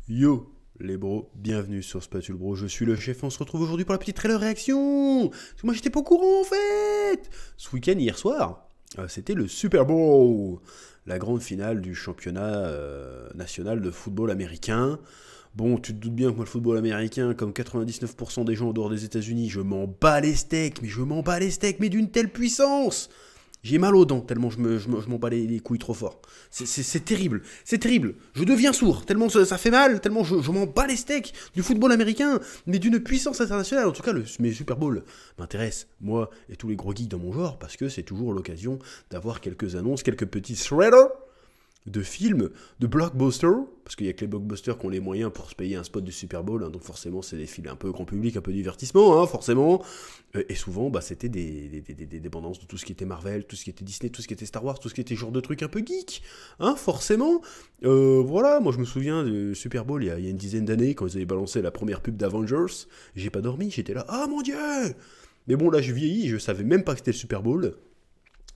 Yo les bros, bienvenue sur Spatule Bro, je suis le chef, on se retrouve aujourd'hui pour la petite trailer réaction. Parce que moi j'étais pas au courant en fait. Ce week-end, hier soir, c'était le Super Bowl, la grande finale du championnat national de football américain. Bon, tu te doutes bien que moi le football américain, comme 99% des gens en dehors des États-Unis, je m'en bats les steaks, mais d'une telle puissance. J'ai mal aux dents tellement je m'en bats les couilles trop fort. C'est terrible, c'est terrible. Je deviens sourd tellement ça fait mal, tellement je m'en bats les steaks du football américain, mais d'une puissance internationale. En tout cas, mes Super Bowl m'intéressent, moi et tous les gros geeks dans mon genre, parce que c'est toujours l'occasion d'avoir quelques annonces, quelques petits threads de films, de blockbusters, parce qu'il y a que les blockbusters qui ont les moyens pour se payer un spot du Super Bowl, hein, donc forcément c'est des films un peu grand public, un peu divertissement, hein, forcément, et souvent bah, c'était des dépendances de tout ce qui était Marvel, tout ce qui était Disney, tout ce qui était Star Wars, tout ce qui était genre de trucs un peu geek, hein, forcément. Voilà, moi je me souviens du Super Bowl il y a une dizaine d'années, quand ils avaient balancé la première pub d'Avengers, j'ai pas dormi, j'étais là, ah mon dieu. Mais bon là je vieillis, je savais même pas que c'était le Super Bowl,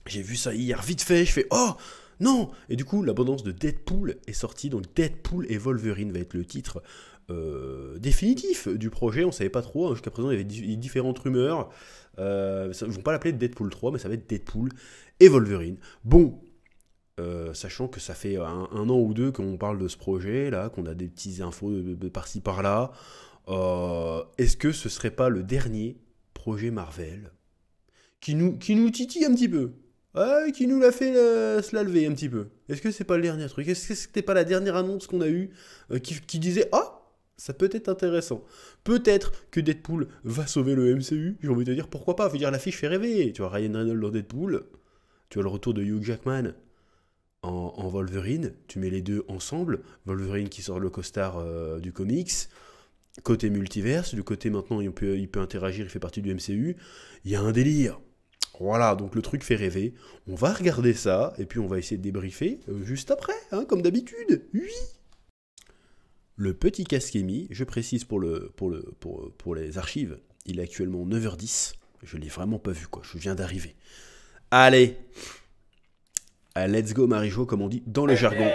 j'ai vu ça hier vite fait, je fais, oh non! Et du coup, l'abondance de Deadpool est sortie, donc Deadpool et Wolverine va être le titre définitif du projet. On savait pas trop, hein, jusqu'à présent il y avait différentes rumeurs. Ils vont pas l'appeler Deadpool 3, mais ça va être Deadpool et Wolverine. Bon, sachant que ça fait un an ou deux qu'on parle de ce projet, là, qu'on a des petites infos de par-ci par-là. Est-ce que ce serait pas le dernier projet Marvel qui nous titille un petit peu? Ouais, qui nous l'a fait se la lever un petit peu. Est-ce que c'est pas le dernier truc? Est-ce que c'était pas la dernière annonce qu'on a eue qui disait « Ah, ça peut être intéressant. Peut-être que Deadpool va sauver le MCU. » J'ai envie de te dire pourquoi pas. Je veux dire, l'affiche fait rêver. Tu vois Ryan Reynolds dans Deadpool. Tu as le retour de Hugh Jackman en Wolverine. Tu mets les deux ensemble. Wolverine qui sort le costard du comics. Côté multiverse. Du côté maintenant, il peut interagir. Il fait partie du MCU. Il y a un délire. Voilà, donc le truc fait rêver. On va regarder ça, et puis on va essayer de débriefer juste après, hein, comme d'habitude. Oui. Le petit casque est mis, je précise pour les archives, il est actuellement 9h10. Je l'ai vraiment pas vu, quoi, je viens d'arriver. Allez, let's go Marijo, comme on dit dans le jargon.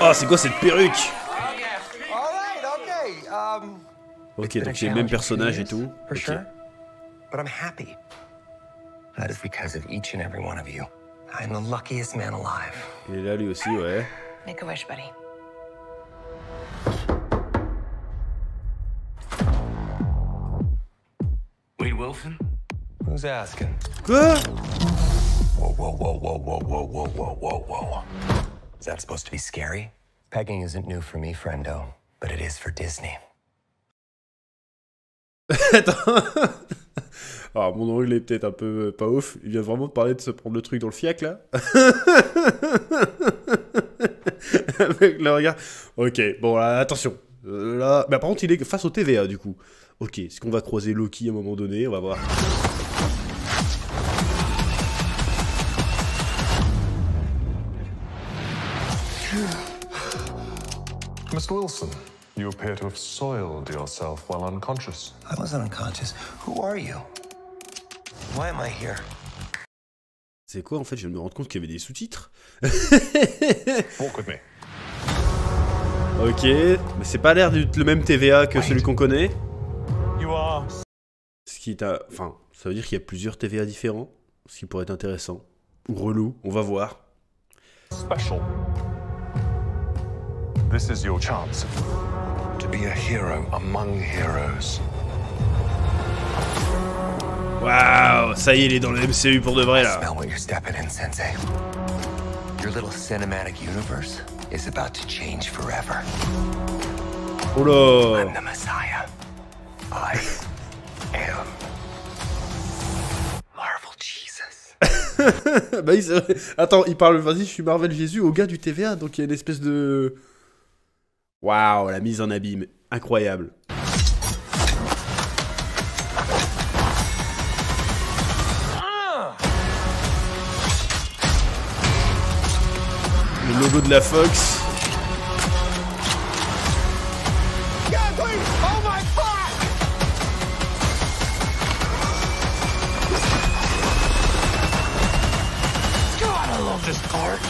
Oh, c'est quoi cette perruque? Ok, donc c'est le même personnage et tout. Ok. But I'm happy. That is because of each and every one of you. I'm the luckiest man alive. Il est là lui aussi, ouais. Make a wish, buddy. Wade Wilson? Who's asking? Quoi? Whoa, whoa, whoa, whoa, whoa, whoa, whoa, whoa, whoa, whoa. Is that supposed to be scary? Pegging isn't new for me, friendo, but it is for Disney. Attends. Alors, mon angle est peut-être un peu pas ouf. Il vient vraiment de parler de se prendre le truc dans le fiac, là. Avec le regard. Ok, bon, là, attention. Là... Bah, par contre, il est face au TVA, du coup. Ok, est-ce qu'on va croiser Loki à un moment donné? On va voir. Mr. Wilson, you appear to have soiled yourself while unconscious. I wasn't unconscious. Who are you? Why am I here? C'est quoi, en fait? Je viens de me rendre compte qu'il y avait des sous-titres. Walk with me. Ok, mais c'est pas l'air d'être le même TVA que celui qu'on connaît. You are... Ce qui est enfin, ça veut dire qu'il y a plusieurs TVA différents, ce qui pourrait être intéressant. Ou relou, on va voir. special. This is your chance. To be a hero among heroes. Waouh, ça y est, il est dans le MCU pour de vrai là. Smell what you're stepping in, Sensei. Your little cinematic universe is about to change forever. Oh là. I'm the Messiah. I am Marvel Jesus. Bah oui, c'est vrai. Attends, il parle, vas-y, je suis Marvel Jésus au gars du TVA, donc il y a une espèce de... Waouh, la mise en abîme, incroyable. Le logo de la Fox.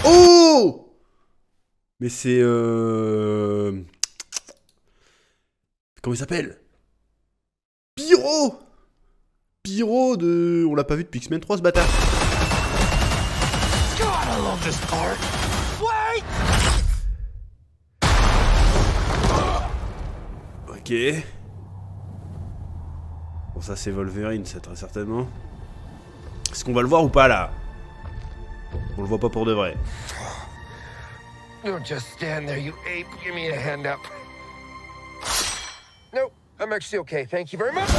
Oh! Mais c'est... Comment il s'appelle? Pyro! Pyro de... On l'a pas vu depuis X-Men 3, ce bâtard. God, I love this part. Wait! Ok. Bon, ça c'est Wolverine, ça très certainement. Est-ce qu'on va le voir ou pas là? On le voit pas pour de vrai. Don't just stand there, you ape. Give me a hand up. No, I'm actually okay. Thank you very much.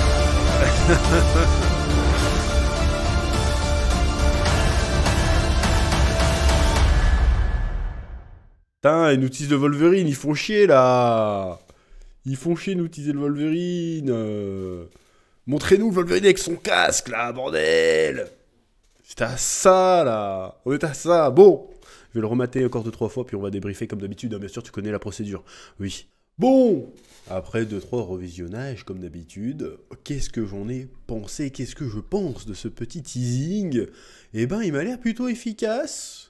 Putain, ils nous utilisent le Wolverine, ils font chier là. Ils font chier de nous utiliser le Wolverine. Montrez-nous le Wolverine avec son casque là, bordel. C'est à ça là. On est à ça. Bon, je vais le remater encore 2-3 fois, puis on va débriefer comme d'habitude. Bien sûr, tu connais la procédure. Oui. Bon, après 2-3 revisionnages comme d'habitude, qu'est-ce que j'en ai pensé? Qu'est-ce que je pense de ce petit teasing? Eh ben, il m'a l'air plutôt efficace.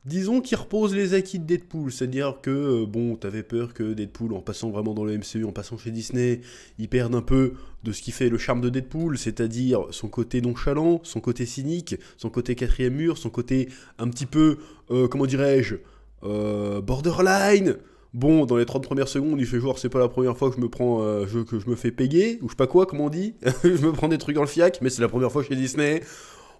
Disons qu'il repose les acquis de Deadpool, c'est-à-dire que, bon, t'avais peur que Deadpool, en passant vraiment dans le MCU, en passant chez Disney, il perde un peu de ce qui fait le charme de Deadpool, c'est-à-dire son côté nonchalant, son côté cynique, son côté quatrième mur, son côté un petit peu, comment dirais-je, borderline. Bon, dans les 30 premières secondes, il fait genre, c'est pas la première fois que je me prends, que je me fais payer, ou je sais pas quoi, comment on dit, je me prends des trucs dans le fiac, mais c'est la première fois chez Disney.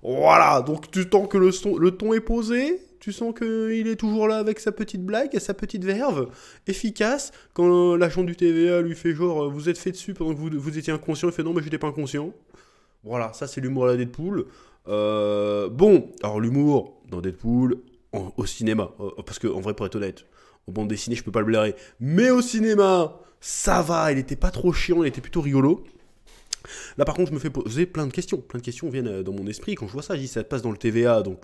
Voilà, donc tu sens que le ton est posé, tu sens qu'il est toujours là avec sa petite blague, sa petite verve, efficace. Quand l'agent du TVA lui fait genre, vous êtes fait dessus pendant que vous étiez inconscient, il fait non, mais j'étais pas inconscient. Voilà, ça c'est l'humour à la Deadpool. Bon, alors l'humour dans Deadpool, au cinéma, parce qu'en vrai, pour être honnête, en bande dessinée, je peux pas le blairer. Mais au cinéma, ça va, il était pas trop chiant, il était plutôt rigolo. Là par contre je me fais poser plein de questions viennent dans mon esprit quand je vois ça, je dis ça passe dans le TVA, donc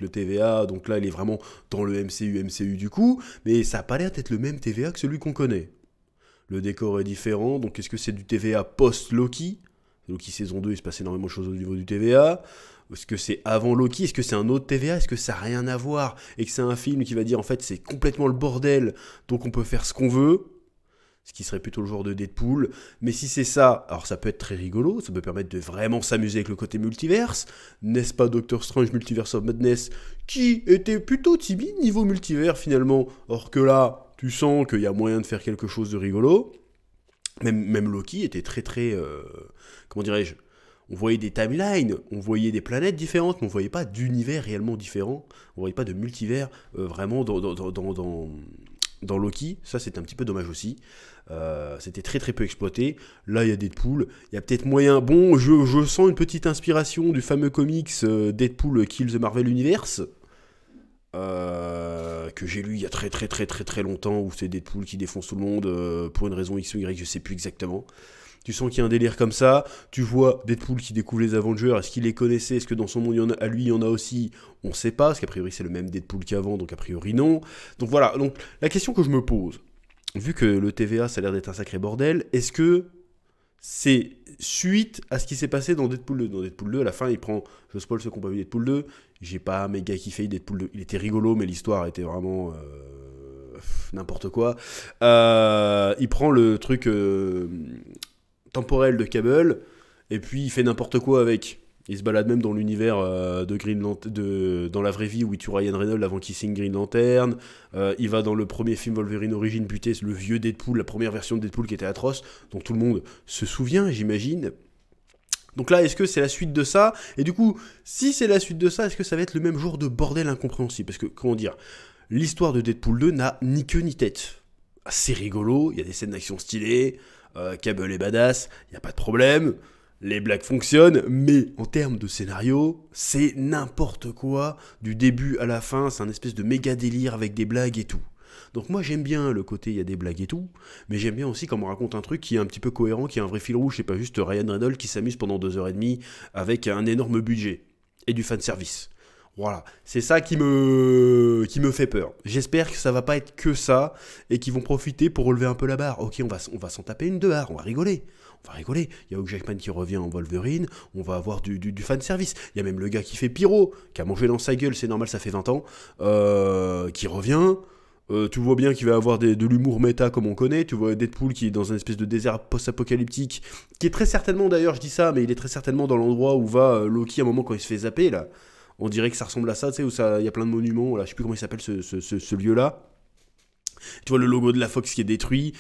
là il est vraiment dans le MCU du coup, mais ça a pas l'air d'être le même TVA que celui qu'on connaît. Le décor est différent, donc est-ce que c'est du TVA post-Loki? Loki saison 2, il se passe énormément de choses au niveau du TVA. Est-ce que c'est avant Loki? Est-ce que c'est un autre TVA? Est-ce que ça n'a rien à voir? Et que c'est un film qui va dire en fait c'est complètement le bordel, donc on peut faire ce qu'on veut? Ce qui serait plutôt le genre de Deadpool. Mais si c'est ça, alors ça peut être très rigolo, ça peut permettre de vraiment s'amuser avec le côté multiverse. N'est-ce pas Doctor Strange Multiverse of Madness, qui était plutôt timide niveau multivers finalement. Or que là, tu sens qu'il y a moyen de faire quelque chose de rigolo. Même Loki était très comment dirais-je, on voyait des timelines, on voyait des planètes différentes, mais on voyait pas d'univers réellement différents. On voyait pas de multivers vraiment dans Loki. Ça c'est un petit peu dommage aussi. C'était très peu exploité. Là il y a Deadpool, il y a peut-être moyen. Bon, je sens une petite inspiration du fameux comics Deadpool Kill the Marvel Universe, que j'ai lu il y a très longtemps, où c'est Deadpool qui défonce tout le monde pour une raison X ou Y, je sais plus exactement. Tu sens qu'il y a un délire comme ça, tu vois Deadpool qui découvre les Avengers, est-ce qu'il les connaissait, est-ce que dans son monde à lui il y en a aussi, on sait pas, parce qu'a priori c'est le même Deadpool qu'avant, donc a priori non. Donc voilà, donc la question que je me pose, vu que le TVA ça a l'air d'être un sacré bordel, est-ce que c'est suite à ce qui s'est passé dans Deadpool 2? Dans Deadpool 2, à la fin il prend, je spoil ceux qui n'ont pas vu Deadpool 2, j'ai pas méga kiffé Deadpool 2, il était rigolo mais l'histoire était vraiment... n'importe quoi. Il prend le truc temporel de Cable, et puis il fait n'importe quoi avec. Il se balade même dans l'univers de Green Lantern, dans la vraie vie où il tue Ryan Reynolds avant qu'il signe Green Lantern. Il va dans le premier film Wolverine Origins buter le vieux Deadpool, la première version de Deadpool qui était atroce, dont tout le monde se souvient, j'imagine. Donc là, est-ce que c'est la suite de ça? Et du coup, si c'est la suite de ça, est-ce que ça va être le même genre de bordel incompréhensible? Parce que, comment dire, l'histoire de Deadpool 2 n'a ni queue ni tête. C'est rigolo, il y a des scènes d'action stylées, Cable est badass, il n'y a pas de problème, les blagues fonctionnent, mais en termes de scénario, c'est n'importe quoi, du début à la fin, c'est un espèce de méga délire avec des blagues et tout. Donc moi j'aime bien le côté il y a des blagues et tout, mais j'aime bien aussi quand on raconte un truc qui est un petit peu cohérent, qui a un vrai fil rouge, c'est pas juste Ryan Reynolds qui s'amuse pendant 2h30 avec un énorme budget et du fanservice. Voilà, c'est ça qui me fait peur. J'espère que ça va pas être que ça, et qu'ils vont profiter pour relever un peu la barre. Ok, on va s'en taper une dehors, on va rigoler. Il y a Hugh Jackman qui revient en Wolverine, on va avoir du fanservice. Il y a même le gars qui fait Pyro, qui a mangé dans sa gueule, c'est normal, ça fait 20 ans, qui revient. Tu vois bien qu'il va avoir de l'humour méta comme on connaît. Tu vois Deadpool qui est dans un espèce de désert post-apocalyptique, qui est très certainement, d'ailleurs je dis ça, mais il est très certainement dans l'endroit où va Loki à un moment quand il se fait zapper là. On dirait que ça ressemble à ça, tu sais, où il y a plein de monuments, là, je sais plus comment il s'appelle ce lieu-là. Tu vois le logo de la Fox qui est détruit,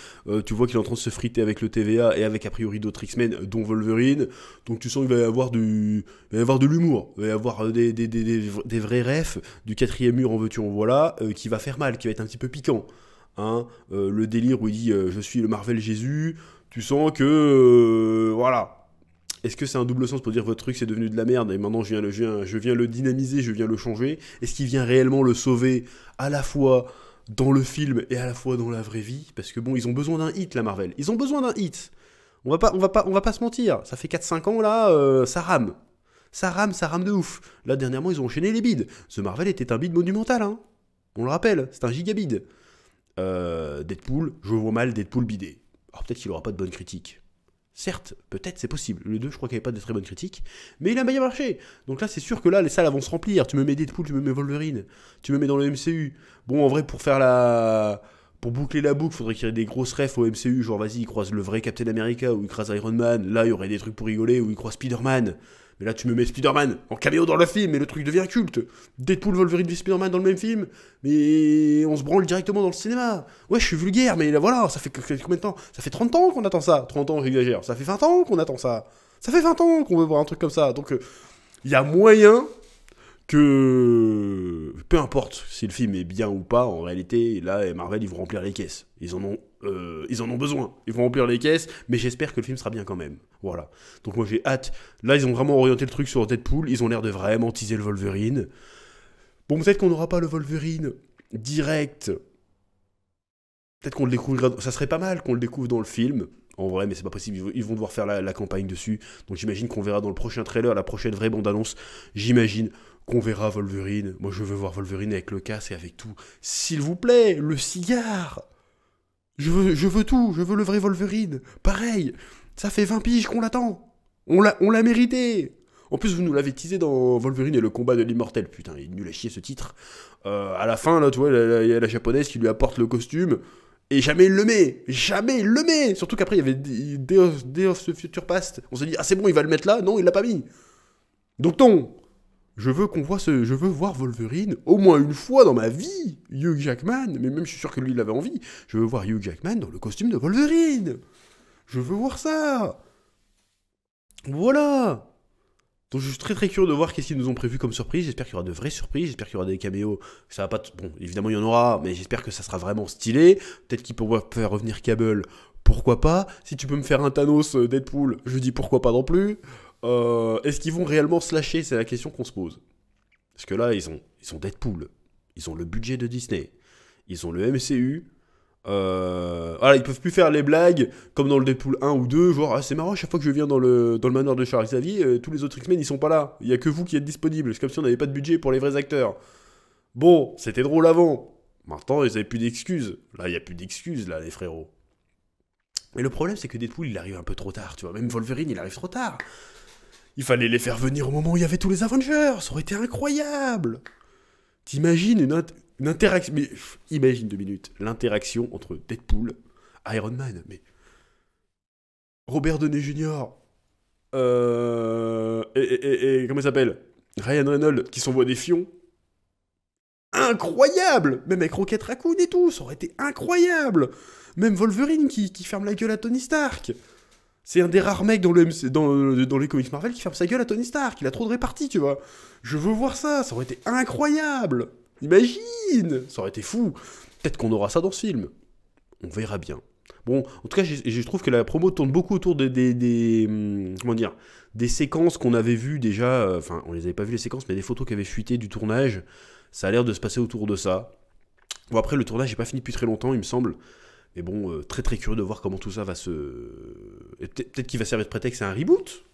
tu vois qu'il est en train de se friter avec le TVA et avec a priori d'autres X-Men, dont Wolverine. Donc tu sens qu'il va y avoir il va y avoir de l'humour, il va y avoir des vrais refs, du quatrième mur en veux-tu en voilà, qui va faire mal, qui va être un petit peu piquant. Hein, le délire où il dit je suis le Marvel Jésus, tu sens que voilà. Est-ce que c'est un double sens pour dire votre truc c'est devenu de la merde et maintenant je viens le dynamiser, je viens le changer? Est-ce qu'il vient réellement le sauver à la fois dans le film et à la fois dans la vraie vie? Parce que bon, ils ont besoin d'un hit, la Marvel. Ils ont besoin d'un hit. On va pas se mentir. Ça fait 4-5 ans, là, ça rame. Ça rame de ouf. Là, dernièrement, ils ont enchaîné les bids. The Marvel était un bid monumental, hein. On le rappelle, c'est un gigabid. Deadpool, je vois mal Deadpool bidé. Alors peut-être qu'il aura pas de bonnes critiques. Certes, peut-être, c'est possible. Le 2, je crois qu'il n'y avait pas de très bonnes critiques. Mais il a bien marché. Donc là, c'est sûr que là, les salles vont se remplir. Tu me mets Deadpool, tu me mets Wolverine. Tu me mets dans le MCU. Bon, en vrai, pour boucler la boucle, faudrait qu'il y ait des grosses refs au MCU. Genre, vas-y, il croise le vrai Captain America ou il croise Iron Man. Là, il y aurait des trucs pour rigoler. Ou il croise Spider-Man. Mais là, tu me mets Spider-Man en caméo dans le film et le truc devient culte. Deadpool, Wolverine, Spider-Man dans le même film. Mais on se branle directement dans le cinéma. Ouais, je suis vulgaire, mais là, voilà, ça fait combien de temps? Ça fait 30 ans qu'on attend ça. 30 ans, j'exagère. Ça fait 20 ans qu'on attend ça. Ça fait 20 ans qu'on veut voir un truc comme ça. Donc, il y a moyen que... Peu importe si le film est bien ou pas, en réalité, là, Marvel, ils vont remplir les caisses. Ils en ont besoin. Ils vont remplir les caisses, mais j'espère que le film sera bien quand même. Voilà. Donc moi, j'ai hâte. Là, ils ont vraiment orienté le truc sur Deadpool. Ils ont l'air de vraiment teaser le Wolverine. Bon, peut-être qu'on n'aura pas le Wolverine direct. Peut-être qu'on le découvrira... Ça serait pas mal qu'on le découvre dans le film. En vrai, mais c'est pas possible. Ils vont devoir faire la campagne dessus. Donc j'imagine qu'on verra dans le prochain trailer, la prochaine vraie bande-annonce. J'imagine qu'on verra Wolverine. Moi, je veux voir Wolverine avec le casque et avec tout. S'il vous plaît, le cigare. Je veux tout. Je veux le vrai Wolverine. Pareil. Ça fait 20 piges qu'on l'attend. On l'a mérité. En plus, vous nous l'avez teasé dans Wolverine et le combat de l'immortel. Putain, il est nul à chier ce titre. À la fin, là, tu vois, il y a la japonaise qui lui apporte le costume. Et jamais il le met. Jamais il le met. Surtout qu'après, il y avait Day of the Future Past. On s'est dit, ah, c'est bon, il va le mettre là. Non, il l'a pas mis. Donc, non. Je veux voir Wolverine au moins une fois dans ma vie. Hugh Jackman. Mais même, je suis sûr que lui, il avait envie. Je veux voir Hugh Jackman dans le costume de Wolverine. Je veux voir ça. Voilà. Donc je suis très très curieux de voir qu'est-ce qu'ils nous ont prévu comme surprise. J'espère qu'il y aura de vraies surprises, j'espère qu'il y aura des caméos. Ça va pas bon, évidemment il y en aura, mais j'espère que ça sera vraiment stylé. Peut-être qu'ils pourront faire revenir Cable, pourquoi pas. Si tu peux me faire un Thanos Deadpool, je dis pourquoi pas non plus. Est-ce qu'ils vont réellement se lâcher? C'est la question qu'on se pose. Parce que là, ils ont Deadpool, ils ont le budget de Disney, ils ont le MCU. Voilà, ils peuvent plus faire les blagues comme dans le Deadpool 1 ou 2, genre ah, c'est marrant, chaque fois que je viens dans le manoir de Charles Xavier, tous les autres X-Men ils sont pas là, il y a que vous qui êtes disponible, c'est comme si on n'avait pas de budget pour les vrais acteurs. Bon, c'était drôle avant, maintenant ils avaient plus d'excuses, là il y a plus d'excuses là les frérots. Mais le problème c'est que Deadpool il arrive un peu trop tard, tu vois, même Wolverine il arrive trop tard. Il fallait les faire venir au moment où il y avait tous les Avengers, ça aurait été incroyable. T'imagines une interaction... Mais imagine 2 minutes. L'interaction entre Deadpool, Iron Man, mais... Robert Downey Jr. Et comment il s'appelle? Ryan Reynolds qui s'envoie des fions. Incroyable. Même avec Rocket Raccoon et tout, ça aurait été incroyable. Même Wolverine qui ferme la gueule à Tony Stark. C'est un des rares mecs dans les comics Marvel qui ferme sa gueule à Tony Stark. Il a trop de répartie, tu vois. Je veux voir ça, ça aurait été incroyable. Imagine, ça aurait été fou. Peut-être qu'on aura ça dans ce film. On verra bien. Bon, en tout cas, je trouve que la promo tourne beaucoup autour comment dire, des séquences qu'on avait vues déjà. Enfin, on les avait pas vues les séquences, mais des photos qui avaient fuité du tournage. Ça a l'air de se passer autour de ça. Bon, après, le tournage n'est pas fini depuis très longtemps, il me semble. Mais bon, très très curieux de voir comment tout ça va se... Peut-être qu'il va servir de prétexte à un reboot.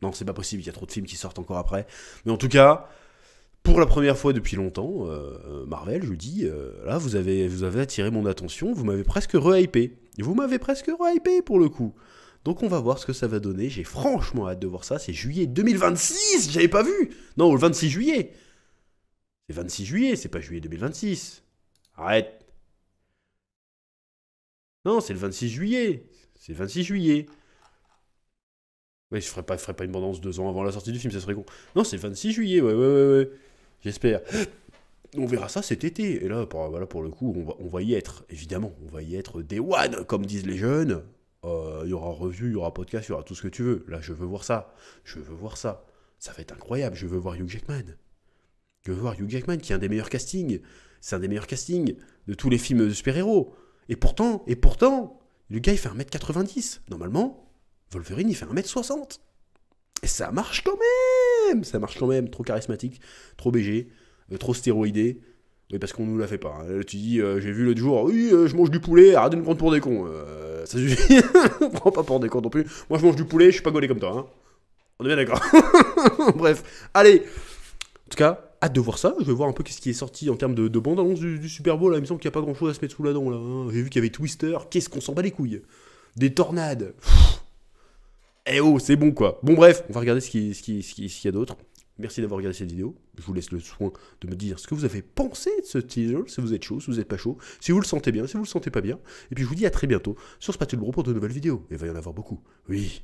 Non, c'est pas possible, il y a trop de films qui sortent encore après. Mais en tout cas, pour la première fois depuis longtemps, Marvel, je dis, là, vous avez attiré mon attention, vous m'avez presque re-hypé. Vous m'avez presque re-hypé pour le coup. Donc on va voir ce que ça va donner. J'ai franchement hâte de voir ça. C'est juillet 2026, j'avais pas vu. Non, le 26 juillet. C'est 26 juillet, c'est pas juillet 2026. Arrête. Non, c'est le 26 juillet. C'est le 26 juillet. Ouais, je ferais pas une bande-annonce 2 ans avant la sortie du film, ça serait con. Non, c'est le 26 juillet, ouais. J'espère. On verra ça cet été. Et là, voilà, pour le coup, on va y être. Évidemment, on va y être day one, comme disent les jeunes. Il y aura review, il y aura podcast, il y aura tout ce que tu veux. Là, je veux voir ça. Ça va être incroyable. Je veux voir Hugh Jackman. Je veux voir Hugh Jackman, qui est un des meilleurs castings. C'est un des meilleurs castings de tous les films de super-héros. Et pourtant, le gars, il fait 1m90. Normalement, Wolverine, il fait 1m60. Et ça marche quand même. Trop charismatique, trop BG, trop stéroïdé. Oui, parce qu'on nous la fait pas. Là, tu dis, j'ai vu l'autre jour, oui, je mange du poulet, arrête de me prendre pour des cons. Ça suffit. Prends pas pour des cons non plus. Moi, je mange du poulet, je suis pas gaulé comme toi. Hein. On est bien d'accord. Bref, allez. En tout cas, hâte de voir ça. Je vais voir un peu ce qui est sorti en termes de bande-annonce du Super Bowl. Là. Il me semble qu'il n'y a pas grand-chose à se mettre sous la dent. Là, hein. J'ai vu qu'il y avait Twister. Qu'est-ce qu'on s'en bat les couilles. Des tornades. Eh oh, c'est bon quoi. Bon bref, on va regarder ce qu'il y a d'autre. Merci d'avoir regardé cette vidéo. Je vous laisse le soin de me dire ce que vous avez pensé de ce teaser, si vous êtes chaud, si vous n'êtes pas chaud, si vous le sentez bien, si vous le sentez pas bien. Et puis je vous dis à très bientôt sur Spatule Bro pour de nouvelles vidéos. Et il va y en avoir beaucoup. Oui.